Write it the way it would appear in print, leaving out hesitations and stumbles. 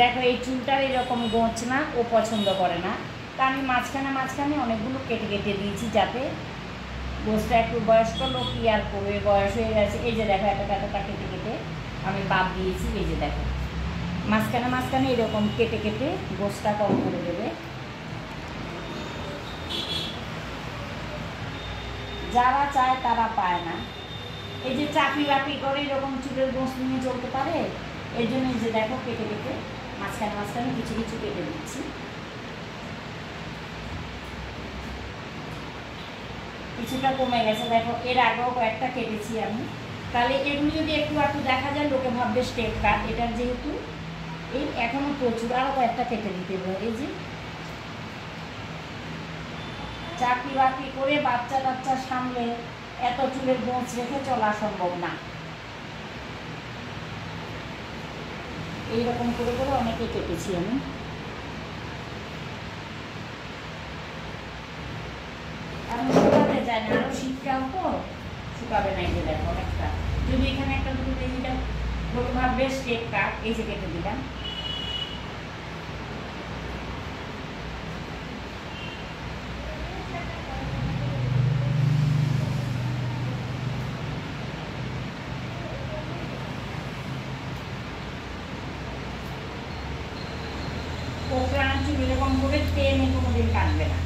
দেখো এই চুলটার এরকম গোছ না, ও পছন্দ করে না। তা আমি মাঝখানে মাঝখানে অনেকগুলো কেটে কেটে দিয়েছি, যাতে গোছটা একটু বয়স্ক লোক কি আর করবে, বয়স হয়ে গেছে। এই যে দেখো একটা কেটে কেটে আমি বাদ দিয়েছি। এই যে দেখো মাঝখানে মাঝখানে এরকম কেটে কেটে গোছটা কম করে দেবে। যারা চায় তারা পায় না। এই যে চাকরি বাকরি করে এরকম চুলের গোছ নিয়ে চলতে পারে, এর জন্য এই যে দেখো কেটে কেটে মাঝখানে মাঝখানে কিছু কিছু কেটে দিচ্ছি। কিছুটা কমে গেছে দেখো, এর আগেও কয়েকটা কেটেছি আমি। তাহলে এগুলো যদি একটু একটু দেখা যায় লোকে ভাববে স্টেপ কাট। এটার যেহেতু এই এখনও প্রচুর, আরও কয়েকটা কেটে দিতে হবে। এই যে চাকরি বাকরি করে বাচ্চা কাচ্চা সামলে এত চুলের গোছ রেখে চলা সম্ভব না। এইরকম করে করে অনেকে কেটেছি আমি। আর শুকাতে চায় না, আরও শীতকাল তো শুকাবে না। এই যে দেখো একটা, যদি এখানে একটা দুটো বেজিটা লোক ভাববে স্টেপ কাট। এই যে কেটে দিলাম। কোকড়ানো চুল এরকম করে টেনে কোনোদিন কাটবে না।